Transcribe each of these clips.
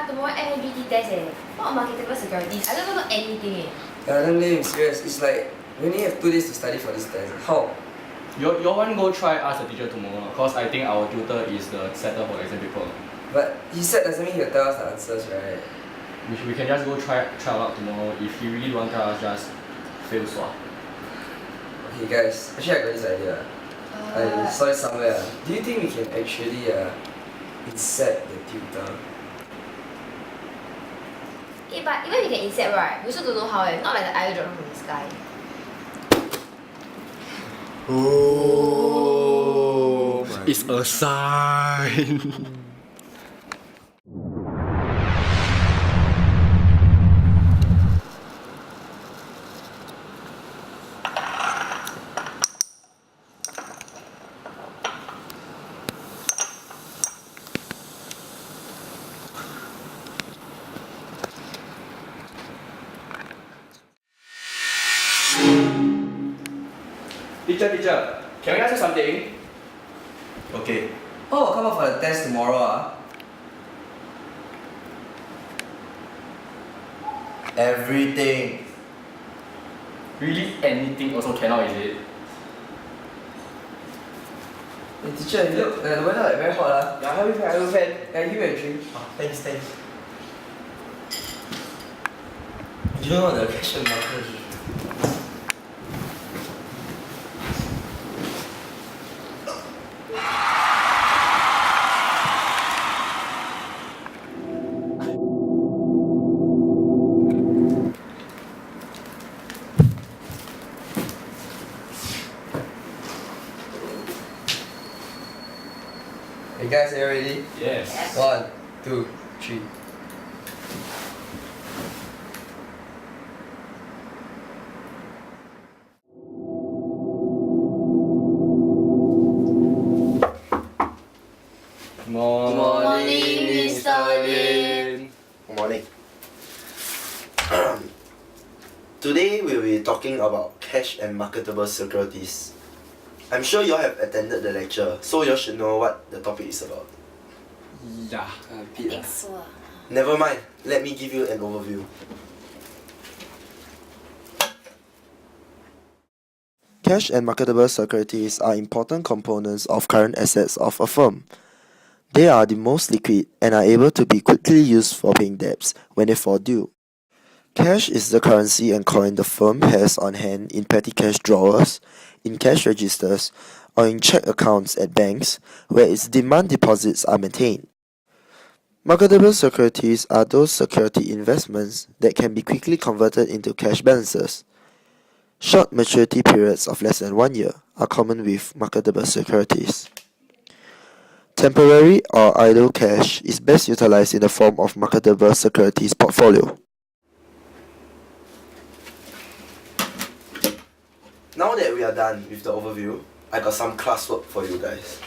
tomorrow FMGT test What marketable securities? I don't even know anything Yeah, damn lame, serious. It's like, we only have 2 days to study for this test. How? You want to go try ask the teacher tomorrow? Cause I think our tutor is the setter for the exam paper. But he said doesn't mean he'll tell us the answers, right? We can just go try out tomorrow. If he really don't want to tell us, just fail sua. Okay guys, actually I got this idea. I saw it somewhere. Do you think we can actually insert the tutor? But even if we can insert, right, we also don't know how. Not like the idol dropping from the sky. Oh, It's a sign. Teacher, can we ask you something? okay. Oh, come up for the test tomorrow Everything. Really anything also cannot, is it? Hey teacher, look, the weather like very hot Yeah, have a fan. give me a drink. Oh, thanks. You know the question marker. Hey guys, are you ready? Yes. 1, 2, 3. Morning, Mr. Lin. Good morning. Today we'll be talking about cash and marketable securities. I'm sure you all have attended the lecture, so you all should know what the topic is about. Yeah. A bit So, Never mind, let me give you an overview. Cash and marketable securities are important components of current assets of a firm. They are the most liquid and are able to be quickly used for paying debts when they fall due. Cash is the currency and coin the firm has on hand in petty cash drawers, in cash registers, or in check accounts at banks where its demand deposits are maintained. Marketable securities are those security investments that can be quickly converted into cash balances. Short maturity periods of less than 1 year are common with marketable securities. Temporary or idle cash is best utilized in the form of marketable securities portfolio. Now that we are done with the overview, I got some classwork for you guys.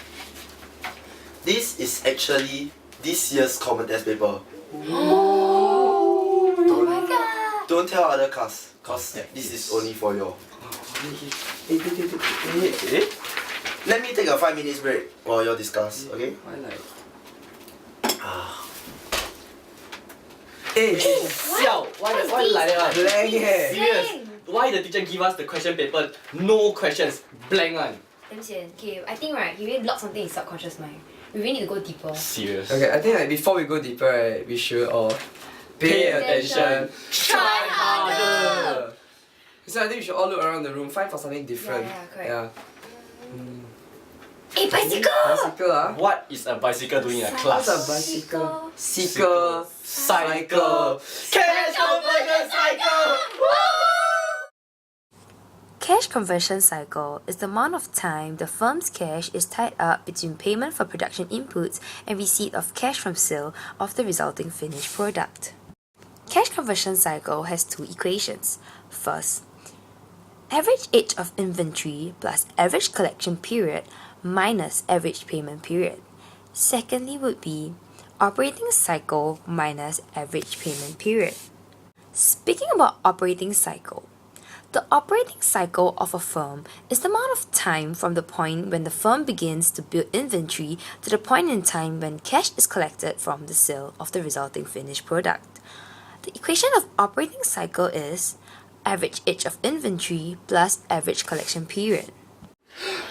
This is actually this year's common test paper. oh my god. Don't tell other class, cause this is only for you. Let me take a 5 minutes break while you discuss, okay? Why like? Siao, why like that? Blank Serious? Why the teacher give us the question paper? No questions, blank one. Damn sian. Okay, I think right, he really locked something in his subconscious mind. We really need to go deeper. Serious. Okay, I think like before we go deeper, right, we should all pay attention. Try harder. So I think we should all look around the room, find for something different. Yeah, correct. Yeah. Hey, bicycle! Bicycle What is a bicycle doing in a class? What's a bicycle? Cycle. Cycle. Cash conversion cycle! Cash conversion cycle is the amount of time the firm's cash is tied up between payment for production inputs and receipt of cash from sale of the resulting finished product. Cash conversion cycle has 2 equations. First, average age of inventory plus average collection period minus average payment period. Secondly would be operating cycle minus average payment period. Speaking about operating cycle, The operating cycle of a firm is the amount of time from the point when the firm begins to build inventory to the point in time when cash is collected from the sale of the resulting finished product. The equation of operating cycle is average age of inventory plus average collection period.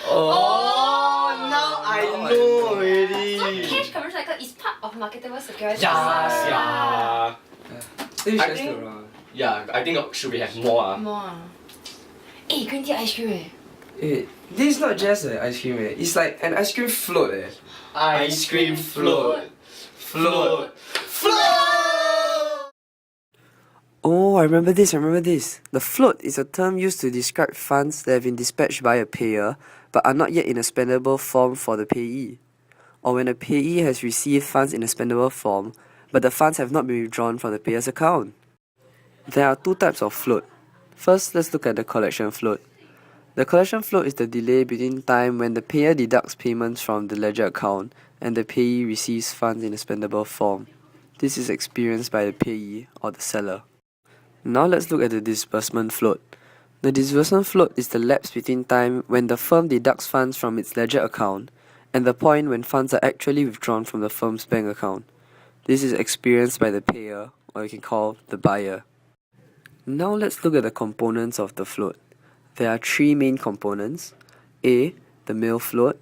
Oh, now I know already. So cash conversion cycle is part of marketable securities. Yeah. Then you I should think- still around. Yeah, I think should we have more? More. Eh, green tea ice cream eh. Hey, this is not just an ice cream, it's like an ice cream float. Ice cream float. Float. Oh, I remember this. The float is a term used to describe funds that have been dispatched by a payer but are not yet in a spendable form for the payee, or when a payee has received funds in a spendable form but the funds have not been withdrawn from the payer's account. There are two types of float. First, let's look at the collection float. The collection float is the delay between time when the payer deducts payments from the ledger account and the payee receives funds in a spendable form. This is experienced by the payee or the seller. Now let's look at the disbursement float. The disbursement float is the lapse between time when the firm deducts funds from its ledger account and the point when funds are actually withdrawn from the firm's bank account. This is experienced by the payer, or you can call the buyer. Now let's look at the components of the float. There are three main components: A, the mail float;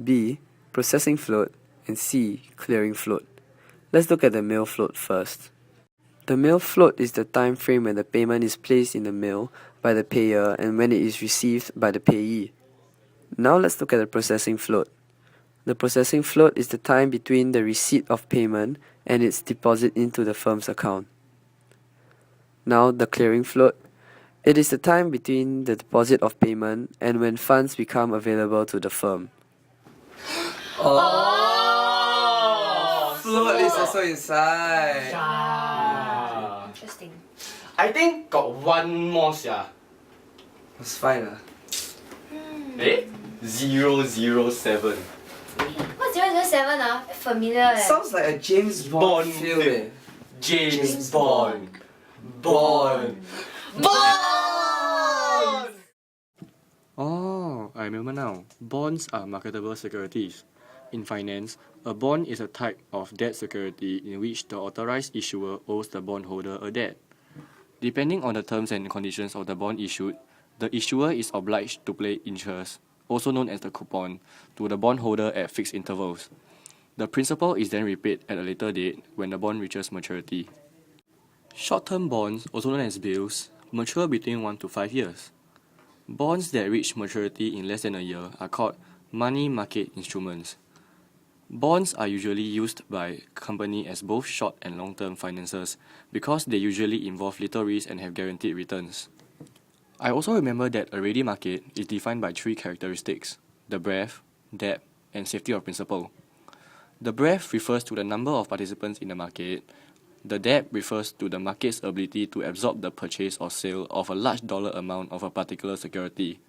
B, processing float; and C, clearing float. Let's look at the mail float first. The mail float is the time frame when the payment is placed in the mail by the payer and when it is received by the payee. Now let's look at the processing float. The processing float is the time between the receipt of payment and its deposit into the firm's account. Now the clearing float. It is the time between the deposit of payment and when funds become available to the firm. Float is also inside. Yeah. Interesting. I think got one more, yeah. It's fine. Eh? 007. What's 007 ah? Familiar eh. Sounds like a James Bond film. film. James Bond. Bond. Oh, I remember now. Bonds are marketable securities. In finance, a bond is a type of debt security in which the authorized issuer owes the bondholder a debt. Depending on the terms and conditions of the bond issued, the issuer is obliged to pay interest, also known as the coupon, to the bondholder at fixed intervals. The principal is then repaid at a later date when the bond reaches maturity. Short-term bonds, also known as bills, mature between 1 to 5 years. Bonds that reach maturity in less than a year are called money market instruments. Bonds are usually used by companies as both short and long-term financiers because they usually involve little risk and have guaranteed returns. I also remember that a ready market is defined by three characteristics: the breadth, depth, and safety of principal. The breadth refers to the number of participants in the market. The depth refers to the market's ability to absorb the purchase or sale of a large dollar amount of a particular security.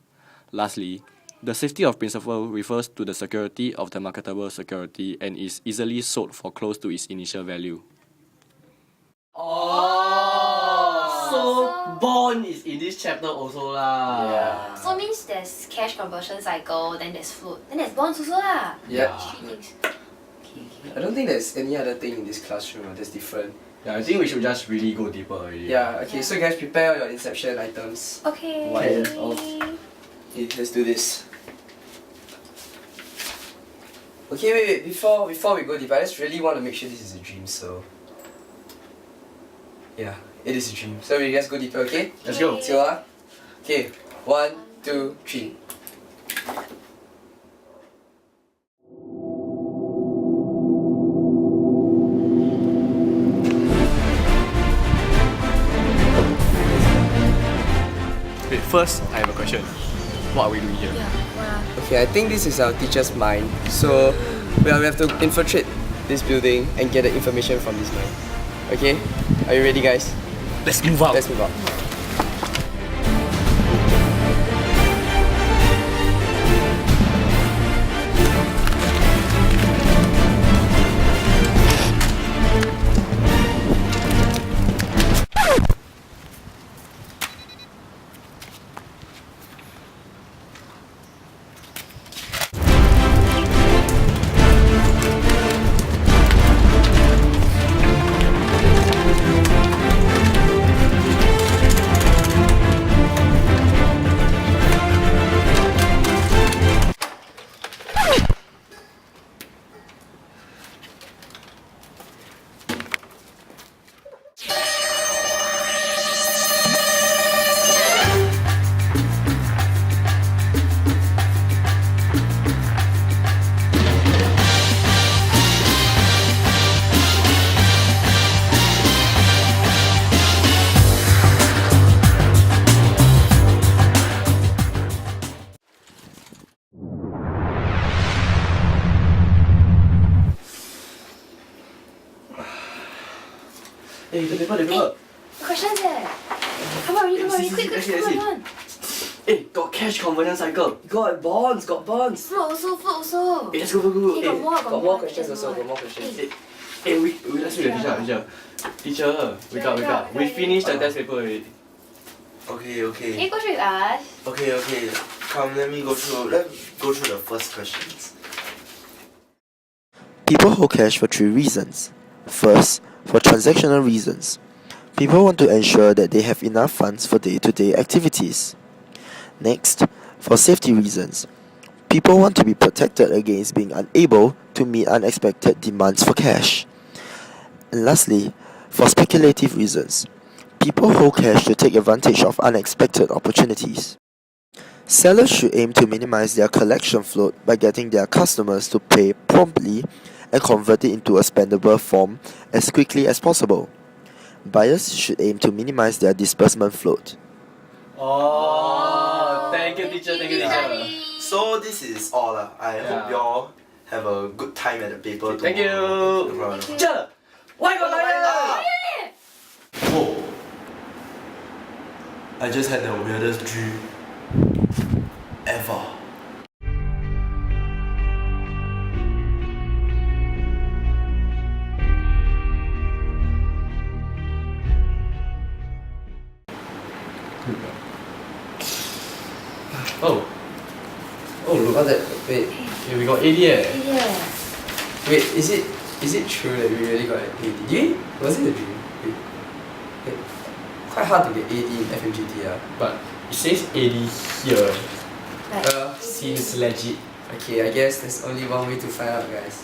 Lastly, the safety of principal refers to the security of the marketable security and is easily sold for close to its initial value. So bond is in this chapter also lah. Yeah. So means there's cash conversion cycle, then there's float, then there's bonds also lah. Yeah. Three things. Okay. I don't think there's any other thing in this classroom that's different. Yeah, I think we should just really go deeper already. Yeah, okay, Yeah. so guys, prepare all your inception items. Okay. Wire off. Okay, let's do this. Okay, wait, before we go deeper, I just really want to make sure this is a dream, so... Yeah, it is a dream. So we just go deeper, okay? Let's go. Let's go, ah. Okay, 1, 2, 3. Wait, first I have a question. What are we doing here? Okay, I think this is our teacher's mind. So we have to infiltrate this building and get the information from this mind. Okay? Are you ready, guys? Let's move out. Let's move out. Hey, the paper, the paper. Questions eh. Come on, read, come on, read. Quick, See, quick, see, come on. Hey, got cash conversion cycle. Got bonds, got bonds. Float also. Hey, let's go, go, go. Hey, got more, got questions also, got more questions. Hey, let's read the teacher. Teacher, wake up. We finished the test paper already. Okay. Can you go through with us? Okay. Come, let's go through the first questions. People hold cash for 3 reasons. First, for transactional reasons. People want to ensure that they have enough funds for day-to-day activities. Next, for safety reasons. People want to be protected against being unable to meet unexpected demands for cash. And lastly, for speculative reasons. People hold cash to take advantage of unexpected opportunities. Sellers should aim to minimize their collection float by getting their customers to pay promptly and convert it into a spendable form as quickly as possible. Buyers should aim to minimize their disbursement float. Oh, thank you, teacher. So this is all. I hope you all have a good time at the paper Thank tomorrow. you. No problem. Teacher, why got lion? Whoa. I just had the weirdest dream ever. Oh, look. What's that? Wait, We got 80 eh. Yeah. wait, is it true that we really got an 80? Was it a dream? Wait. Quite hard to get 80 in FMGT. But it says 80 here. Like, Uh, Seems legit. Okay, I guess there's only one way to find out, guys.